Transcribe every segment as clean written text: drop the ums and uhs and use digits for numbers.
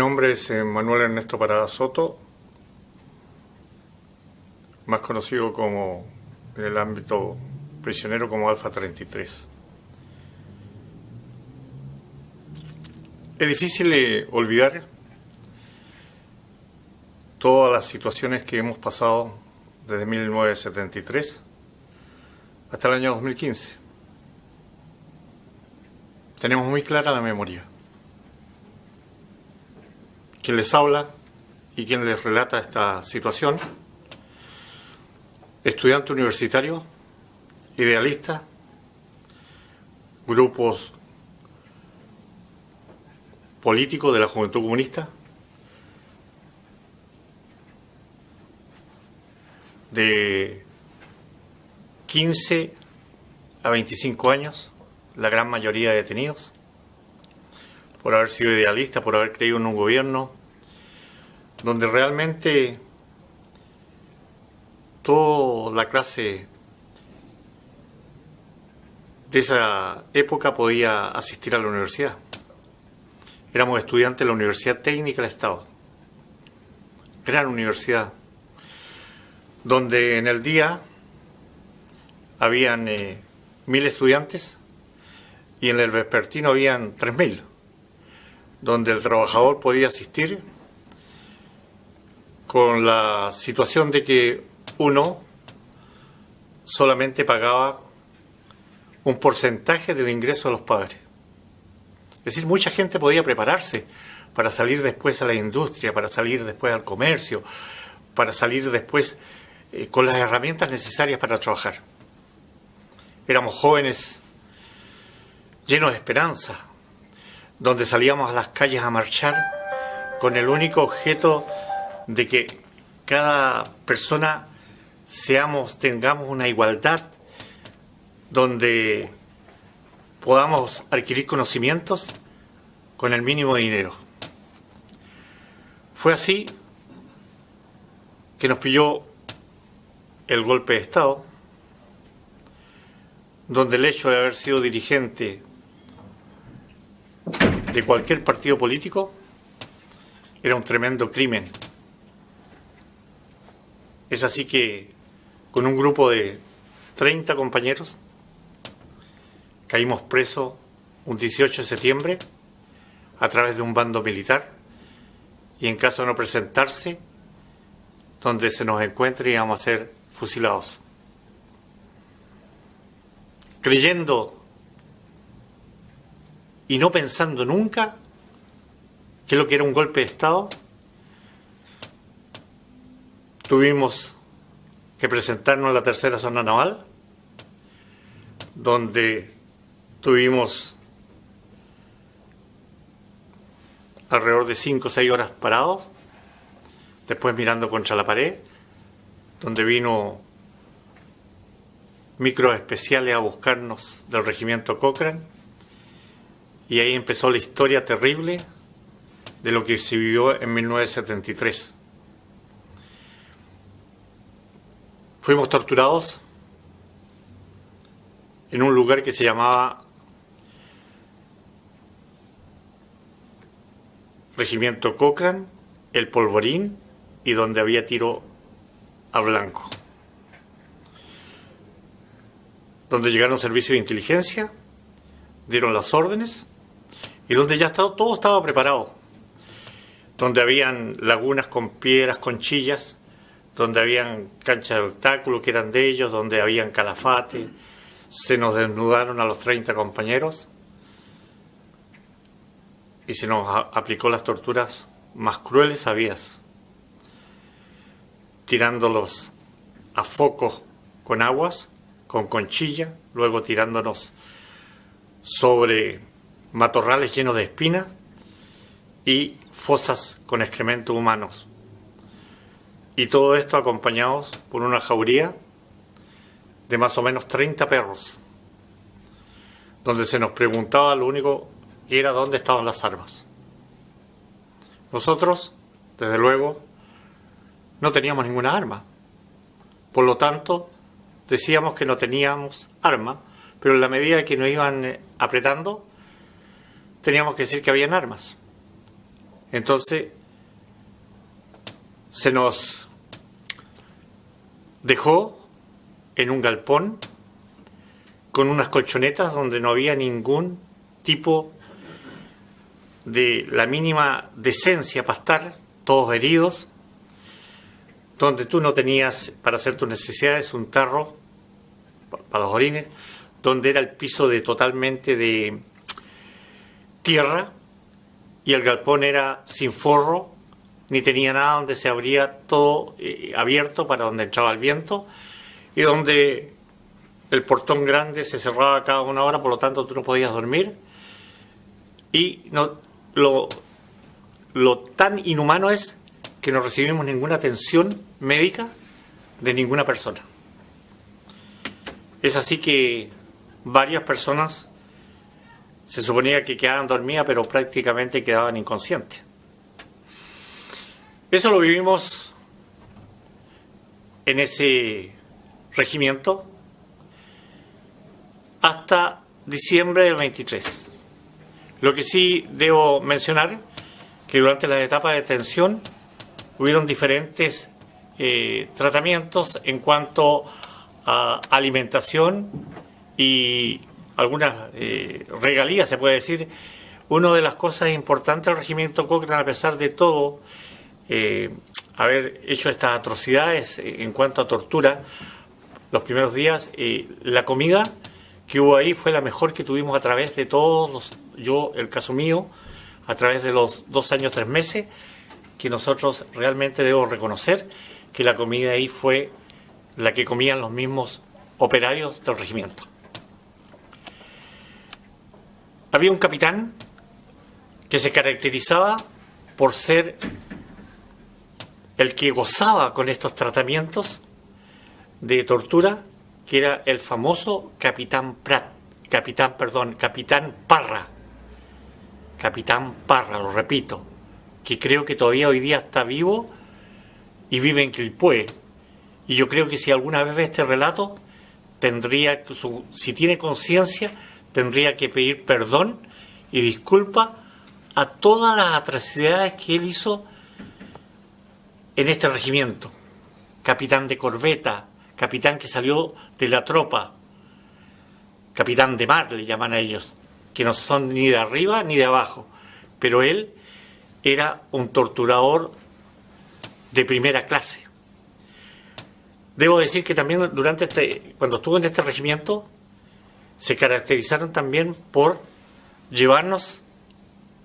Mi nombre es Manuel Ernesto Parada Soto, más conocido como en el ámbito prisionero como Alfa 33. Es difícil olvidar todas las situaciones que hemos pasado desde 1973 hasta el año 2015. Tenemos muy clara la memoria. Quien les habla y quien les relata esta situación, estudiante universitario, idealista, grupos políticos de la Juventud Comunista, de 15 a 25 años, la gran mayoría de detenidos, por haber sido idealista, por haber creído en un gobierno donde realmente toda la clase de esa época podía asistir a la universidad. Éramos estudiantes de la Universidad Técnica del Estado, gran universidad, donde en el día habían 1000 estudiantes y en el vespertino habían 3000, donde el trabajador podía asistir con la situación de que uno solamente pagaba un porcentaje del ingreso de los padres. Es decir, mucha gente podía prepararse para salir después a la industria, para salir después al comercio, para salir después con las herramientas necesarias para trabajar. Éramos jóvenes llenos de esperanza, donde salíamos a las calles a marchar con el único objeto de que cada persona tengamos una igualdad, donde podamos adquirir conocimientos con el mínimo de dinero. Fue así que nos pilló el golpe de Estado, donde el hecho de haber sido dirigente de cualquier partido político era un tremendo crimen. Es así que con un grupo de 30 compañeros caímos presos un 18 de septiembre a través de un bando militar, y en caso de no presentarse, donde se nos encuentre íbamos a ser fusilados. Creyendo y no pensando nunca que lo que era un golpe de Estado, tuvimos que presentarnos en la tercera zona naval, donde tuvimos alrededor de 5 o 6 horas parados, después mirando contra la pared, donde vino micros especiales a buscarnos del regimiento Cochrane, y ahí empezó la historia terrible de lo que se vivió en 1973. Fuimos torturados en un lugar que se llamaba Regimiento Cochrane, El Polvorín, y donde había tiro a blanco. Donde llegaron servicios de inteligencia, dieron las órdenes, y donde ya todo estaba preparado. Donde habían lagunas con piedras, conchillas, donde habían canchas de obstáculos que eran de ellos, donde habían calafates. Se nos desnudaron a los 30 compañeros y se nos aplicó las torturas más crueles habidas, tirándolos a focos con aguas, con conchilla, luego tirándonos sobre matorrales llenos de espinas y fosas con excrementos humanos. Y todo esto acompañados por una jauría de más o menos 30 perros, donde se nos preguntaba lo único que era dónde estaban las armas. Nosotros, desde luego, no teníamos ninguna arma. Por lo tanto, decíamos que no teníamos arma, pero en la medida que nos iban apretando, teníamos que decir que habían armas. Entonces se nos dejó en un galpón con unas colchonetas donde no había ningún tipo de la mínima decencia para estar, todos heridos, donde tú no tenías para hacer tus necesidades un tarro para los orines, donde era el piso totalmente de tierra y el galpón era sin forro, ni tenía nada, donde se abría todo abierto para donde entraba el viento y donde el portón grande se cerraba cada una hora, por lo tanto tú no podías dormir. Y no, lo tan inhumano es que no recibimos ninguna atención médica de ninguna persona. Es así que varias personas se suponía que quedaban dormidas, pero prácticamente quedaban inconscientes. Eso lo vivimos en ese regimiento hasta diciembre del 23. Lo que sí debo mencionar, que durante las etapas de detención hubieron diferentes tratamientos en cuanto a alimentación y algunas regalías, se puede decir. Una de las cosas importantes del regimiento Cochrane, a pesar de todo, haber hecho estas atrocidades en cuanto a tortura, los primeros días, la comida que hubo ahí fue la mejor que tuvimos a través de el caso mío, a través de los 2 años, 3 meses, que nosotros realmente debo reconocer que la comida ahí fue la que comían los mismos operarios del regimiento. Había un capitán que se caracterizaba por ser el que gozaba con estos tratamientos de tortura, que era el famoso capitán Parra. Capitán Parra, lo repito, que creo que todavía hoy día está vivo y vive en Quilpué. Y yo creo que si alguna vez ve este relato, si tiene conciencia, tendría que pedir perdón y disculpa a todas las atrocidades que él hizo en este regimiento. Capitán de corbeta, capitán que salió de la tropa, capitán de mar, le llaman a ellos, que no son ni de arriba ni de abajo, pero él era un torturador de primera clase. Debo decir que también cuando estuvo en este regimiento, se caracterizaron también por llevarnos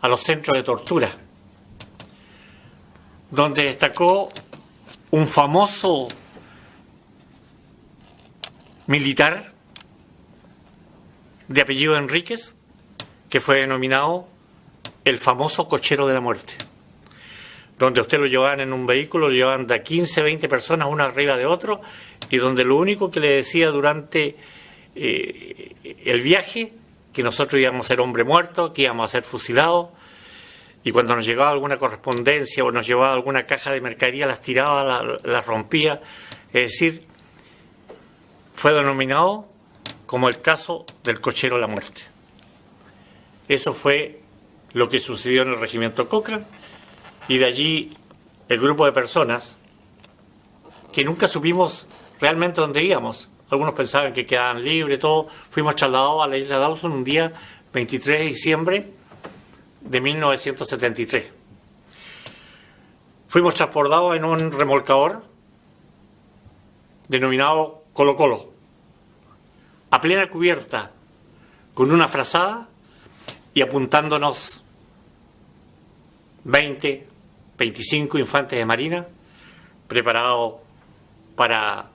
a los centros de tortura, donde destacó un famoso militar de apellido Enríquez, que fue denominado el famoso cochero de la muerte, donde usted lo llevaban en un vehículo, lo llevaban de 15, 20 personas, uno arriba de otro, y donde lo único que le decía durante el viaje, que nosotros íbamos a ser hombre muerto, que íbamos a ser fusilados, y cuando nos llegaba alguna correspondencia o nos llevaba alguna caja de mercadería, las tiraba, las rompía. Es decir, fue denominado como el caso del cochero de la muerte. Eso fue lo que sucedió en el regimiento Cochrane, y de allí el grupo de personas que nunca supimos realmente dónde íbamos. Algunos pensaban que quedaban libres, todo. Fuimos trasladados a la isla Dawson un día 23 de diciembre de 1973. Fuimos transportados en un remolcador denominado Colo Colo, a plena cubierta, con una frazada y apuntándonos 20, 25 infantes de marina preparados para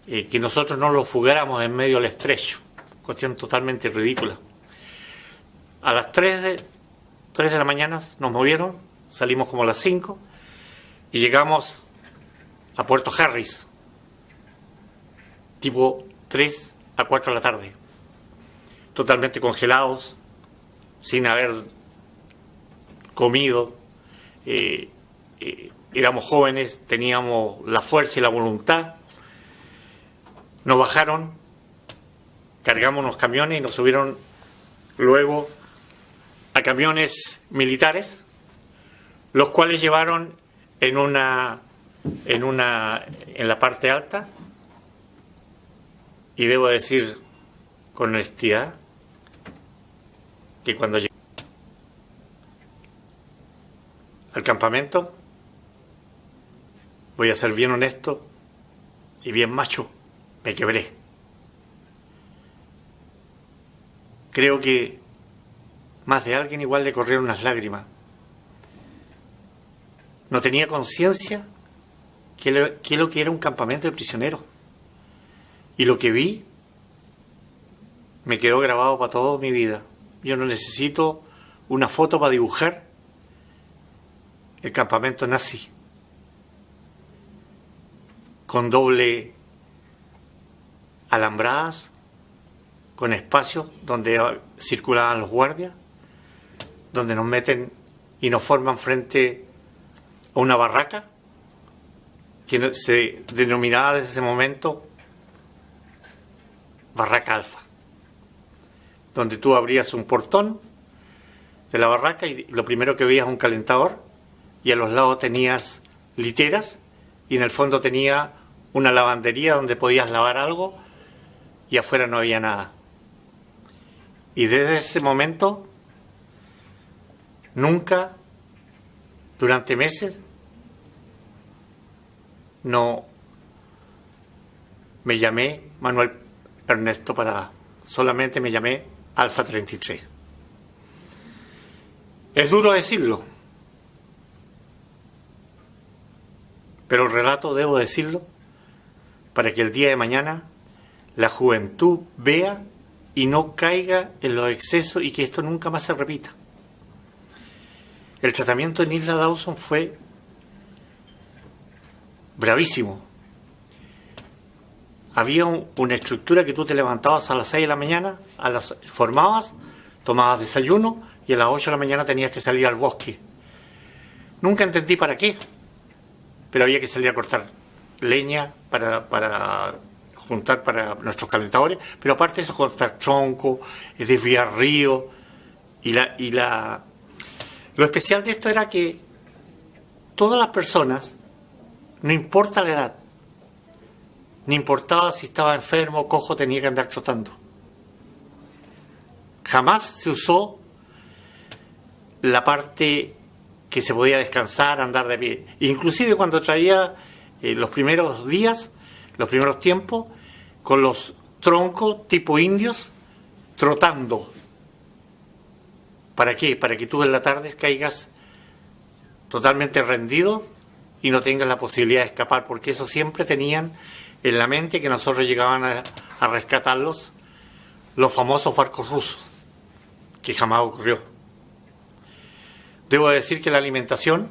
que nosotros no los fugáramos en medio del estrecho. Cuestión totalmente ridícula. A las 3 de la mañana nos movieron, salimos como a las 5 y llegamos a Puerto Harris, tipo 3 a 4 de la tarde, totalmente congelados, sin haber comido. Éramos jóvenes, teníamos la fuerza y la voluntad. Nos bajaron, cargamos unos camiones y nos subieron luego a camiones militares, los cuales llevaron en la parte alta, y debo decir con honestidad que cuando llegué al campamento, voy a ser bien honesto y bien macho, me quebré. Creo que más de alguien igual le corrieron unas lágrimas. No tenía conciencia que lo que era un campamento de prisioneros. Y lo que vi me quedó grabado para toda mi vida. Yo no necesito una foto para dibujar el campamento nazi, con doble alambradas, con espacios donde circulaban los guardias, donde nos meten y nos forman frente a una barraca que se denominaba desde ese momento Barraca Alfa, donde tú abrías un portón de la barraca y lo primero que veías un calentador, y a los lados tenías literas, y en el fondo tenía una lavandería donde podías lavar algo, y afuera no había nada. Y desde ese momento, nunca, durante meses, no me llamé Manuel Ernesto Parada, solamente me llamé Alfa 33. Es duro decirlo, pero el relato debo decirlo para que el día de mañana la juventud vea y no caiga en los excesos y que esto nunca más se repita. El tratamiento en Isla Dawson fue bravísimo. Había una estructura que tú te levantabas a las 6 de la mañana, formabas, tomabas desayuno y a las 8 de la mañana tenías que salir al bosque. Nunca entendí para qué, pero había que salir a cortar leña para juntar para nuestros calentadores, pero aparte de eso, cortar tronco, desviar río, lo especial de esto era que todas las personas, no importa la edad, no importaba si estaba enfermo, cojo, tenía que andar trotando. Jamás se usó la parte que se podía descansar, andar de pie. Inclusive cuando traía los primeros días, los primeros tiempos, con los troncos tipo indios, trotando. ¿Para qué? Para que tú en la tarde caigas totalmente rendido y no tengas la posibilidad de escapar, porque eso siempre tenían en la mente, que nosotros llegaban a rescatarlos, los famosos barcos rusos, que jamás ocurrió. Debo decir que la alimentación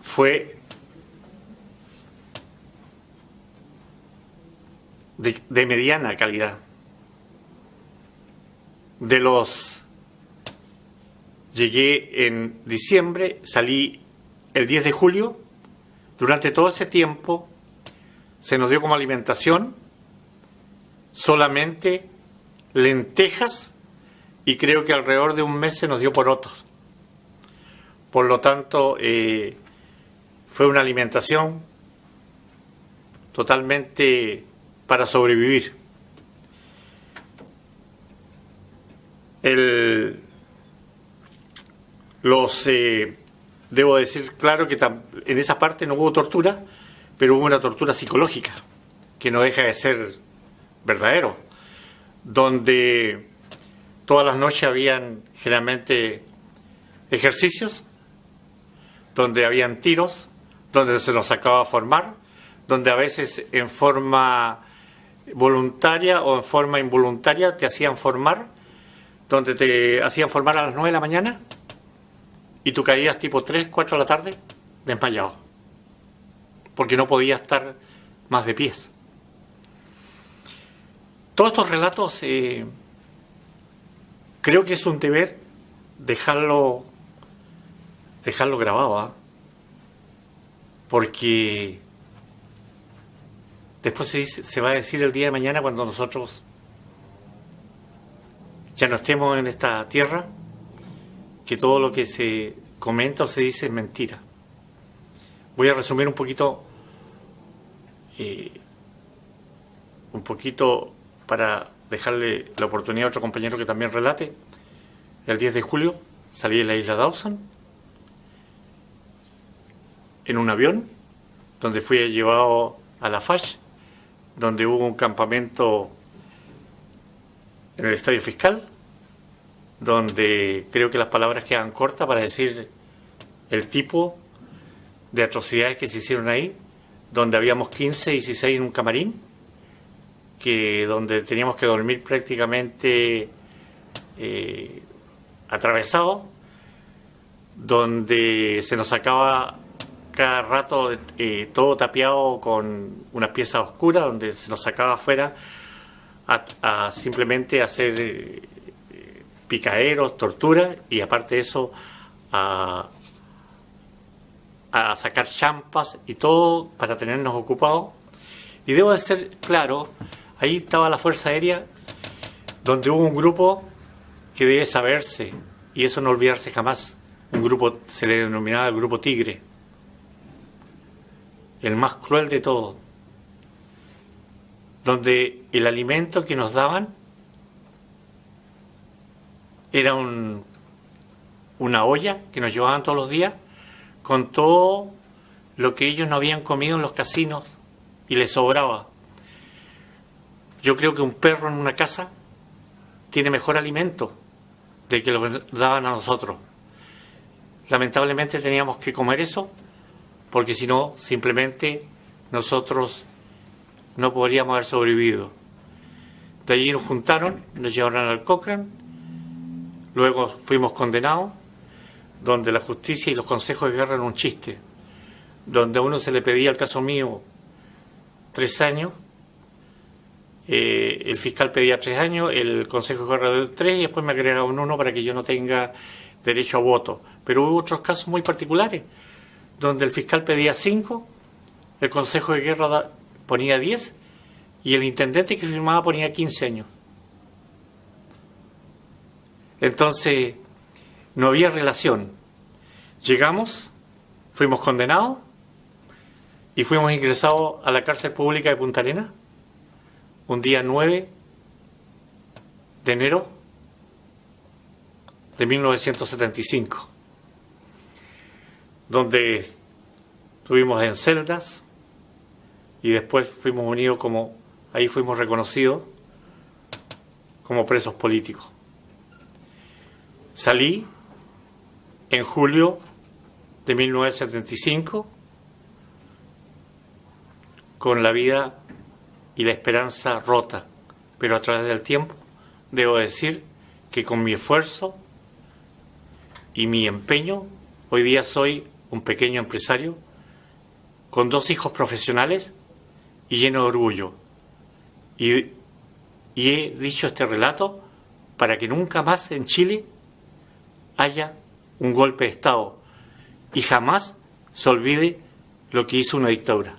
fue de mediana calidad. Llegué en diciembre, salí el 10 de julio, durante todo ese tiempo se nos dio como alimentación solamente lentejas, y creo que alrededor de un mes se nos dio porotos. Por lo tanto, fue una alimentación totalmente para sobrevivir. Debo decir claro que en esa parte no hubo tortura, pero hubo una tortura psicológica, que no deja de ser verdadero, donde todas las noches habían generalmente ejercicios, donde habían tiros, donde se nos sacaba a formar, donde a veces en forma voluntaria o en forma involuntaria te hacían formar, donde te hacían formar a las 9 de la mañana y tú caías tipo 3, 4 de la tarde desmayado, porque no podías estar más de pies. Todos estos relatos creo que es un deber dejarlo grabado, ¿eh? Porque después se va a decir el día de mañana, cuando nosotros ya no estemos en esta tierra, que todo lo que se comenta o se dice es mentira. Voy a resumir un poquito para dejarle la oportunidad a otro compañero que también relate. El 10 de julio salí de la isla Dawson en un avión donde fui llevado a Lafarge, donde hubo un campamento en el Estadio Fiscal, donde creo que las palabras quedan cortas para decir el tipo de atrocidades que se hicieron ahí, donde habíamos 15, 16 en un camarín, donde teníamos que dormir prácticamente atravesados, donde se nos sacaba cada rato todo tapiado con unas piezas oscuras, donde se nos sacaba afuera a simplemente hacer picaderos, tortura, y aparte de eso a sacar champas y todo para tenernos ocupados. Y debo de ser claro, ahí estaba la Fuerza Aérea, donde hubo un grupo que debe saberse, y eso no olvidarse jamás. Un grupo, se le denominaba el Grupo Tigre, el más cruel de todos, donde el alimento que nos daban era una olla que nos llevaban todos los días con todo lo que ellos no habían comido en los casinos y les sobraba. Yo creo que un perro en una casa tiene mejor alimento de que lo daban a nosotros. Lamentablemente teníamos que comer eso, porque si no, simplemente nosotros no podríamos haber sobrevivido. De allí nos juntaron, nos llevaron al Cochrane, luego fuimos condenados, donde la justicia y los consejos de guerra eran un chiste, donde a uno se le pedía, el caso mío, 3 años, el fiscal pedía 3 años, el consejo de guerra de 3, y después me agregaba un 1 para que yo no tenga derecho a voto. Pero hubo otros casos muy particulares, donde el fiscal pedía 5, el consejo de guerra ponía 10, y el intendente que firmaba ponía 15 años. Entonces, no había relación. Llegamos, fuimos condenados y fuimos ingresados a la cárcel pública de Punta Arenas un día 9 de enero de 1975, donde estuvimos en celdas y después fuimos unidos ahí fuimos reconocidos como presos políticos. Salí en julio de 1975 con la vida y la esperanza rota, pero a través del tiempo debo decir que con mi esfuerzo y mi empeño hoy día soy un pequeño empresario con 2 hijos profesionales y lleno de orgullo, y he dicho este relato para que nunca más en Chile haya un golpe de Estado y jamás se olvide lo que hizo una dictadura.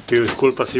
Pido disculpas si